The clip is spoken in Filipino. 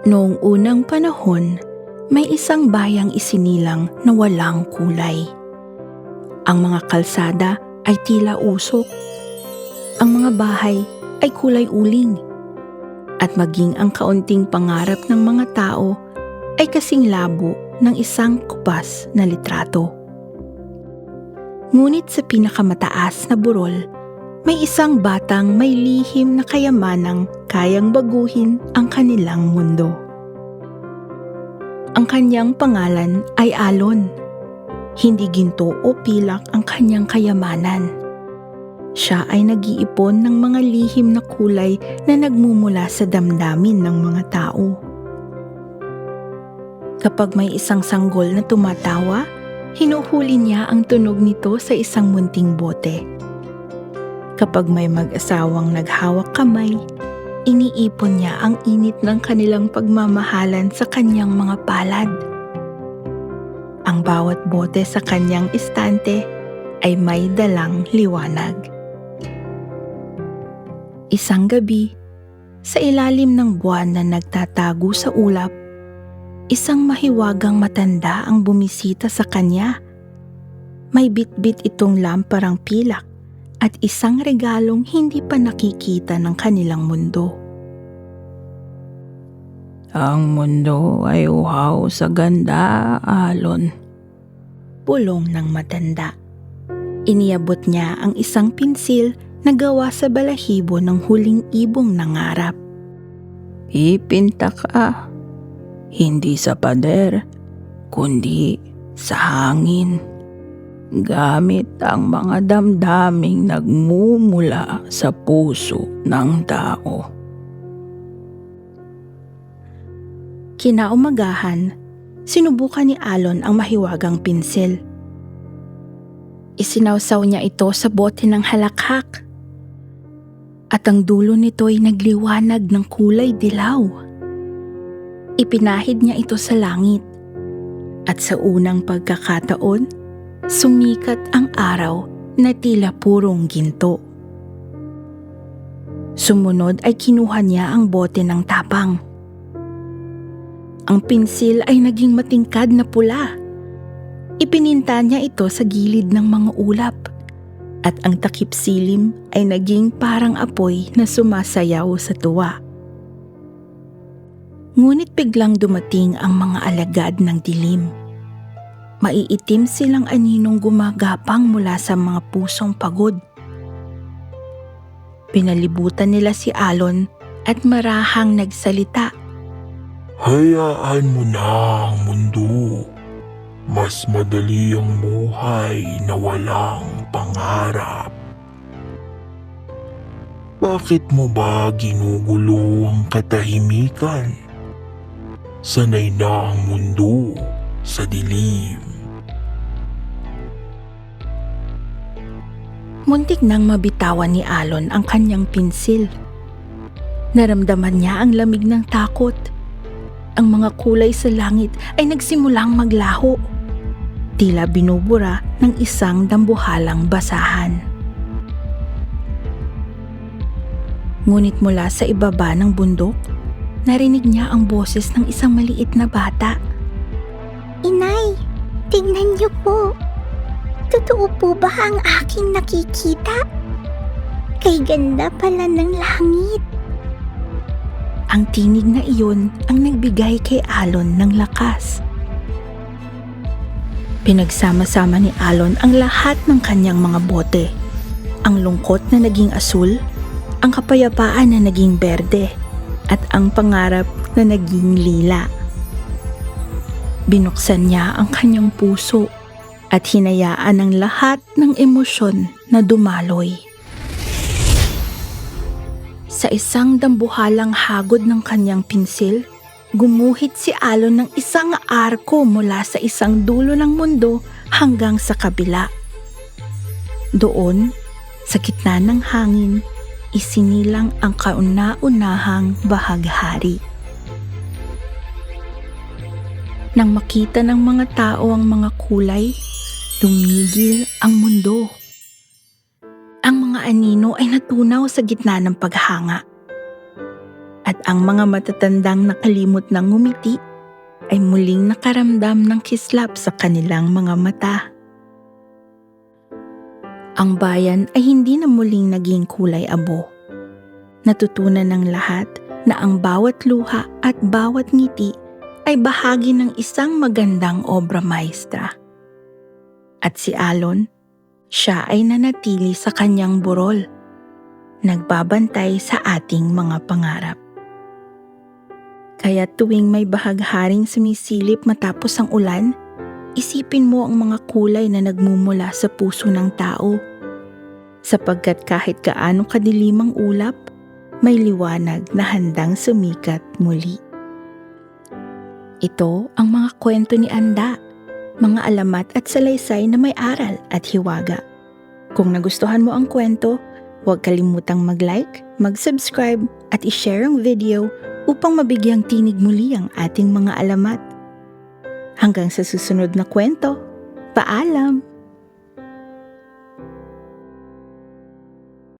Noong unang panahon, may isang bayang isinilang na walang kulay. Ang mga kalsada ay tila usok. Ang mga bahay ay kulay uling. At maging ang kaunting pangarap ng mga tao ay kasing labo ng isang kupas na litrato. Ngunit sa pinakamataas na burol, may isang batang may lihim na kayamanang kayang baguhin ang kanilang mundo. Ang kanyang pangalan ay Alon. Hindi ginto o pilak ang kanyang kayamanan. Siya ay nag-iipon ng mga lihim na kulay na nagmumula sa damdamin ng mga tao. Kapag may isang sanggol na tumatawa, hinuhuli niya ang tunog nito sa isang munting bote. Kapag may mag-asawang naghawak kamay, iniipon niya ang init ng kanilang pagmamahalan sa kanyang mga palad. Ang bawat bote sa kanyang istante ay may dalang liwanag. Isang gabi, sa ilalim ng buwan na nagtatago sa ulap, isang mahiwagang matanda ang bumisita sa kanya. May bitbit itong lamparang pilak at isang regalong hindi pa nakikita ng kanilang mundo. Ang mundo ay uhaw sa ganda, Alon. Bulong ng matanda. Iniabot niya ang isang pinsil na gawa sa balahibo ng huling ibong nangarap. Ipinta ka, hindi sa pader, kundi sa hangin. Gamit ang mga damdaming nagmumula sa puso ng tao. Kinaumagahan, sinubukan ni Alon ang mahiwagang pinsil. Isinawsaw niya ito sa bote ng halakhak. At ang dulo nito ay nagliwanag ng kulay dilaw. Ipinahid niya ito sa langit. At sa unang pagkakataon, sumikat ang araw na tila purong ginto. Sumunod ay kinuha niya ang bote ng tapang. Ang pinsil ay naging matingkad na pula. Ipininta niya ito sa gilid ng mga ulap. At ang takip silim ay naging parang apoy na sumasayaw sa tuwa. Ngunit biglang dumating ang mga alagad ng dilim. Maiitim silang aninong gumagapang mula sa mga pusong pagod. Pinalibutan nila si Alon at marahang nagsalita. Hayaan mo na ang mundo. Mas madali ang buhay na walang pangarap. Bakit mo ba ginugulo ang katahimikan? Sanay na ang mundo sa dilim. Muntik nang mabitawan ni Alon ang kanyang pinsil. Naramdaman niya ang lamig ng takot. Ang mga kulay sa langit ay nagsimulang maglaho. Tila binubura ng isang dambuhalang basahan. Ngunit mula sa ibaba ng bundok, narinig niya ang boses ng isang maliit na bata. Inay, tingnan niyo po. Totoo po ba ang aking nakikita? Kay ganda pala ng langit. Ang tinig na iyon ang nagbigay kay Alon ng lakas. Pinagsama-sama ni Alon ang lahat ng kanyang mga bote. Ang lungkot na naging asul, ang kapayapaan na naging berde, at ang pangarap na naging lila. Binuksan niya ang kanyang puso at hinayaan ang lahat ng emosyon na dumaloy. Sa isang dambuhalang hagod ng kanyang pinsil, gumuhit si Alon ng isang arko mula sa isang dulo ng mundo hanggang sa kabila. Doon, sa gitna ng hangin, isinilang ang kauna-unahang bahaghari. Nang makita ng mga tao ang mga kulay, tumigil ang mundo. Ang mga anino ay natunaw sa gitna ng paghanga. At ang mga matatandang nakalimot ng ngumiti ay muling nakaramdam ng kislap sa kanilang mga mata. Ang bayan ay hindi na muling naging kulay abo. Natutunan ng lahat na ang bawat luha at bawat ngiti ay bahagi ng isang magandang obra maestra. At si Alon, siya ay nanatili sa kanyang burol, nagbabantay sa ating mga pangarap. Kaya tuwing may bahagharing sumisilip matapos ang ulan, isipin mo ang mga kulay na nagmumula sa puso ng tao. Sapagkat kahit gaano kadilim ang ulap, may liwanag na handang sumikat muli. Ito ang mga kwento ni Anda, mga alamat at salaysay na may aral at hiwaga. Kung nagustuhan mo ang kwento, huwag kalimutang mag-like, mag-subscribe at i-share ang video upang mabigyang tinig muli ang ating mga alamat. Hanggang sa susunod na kwento, paalam!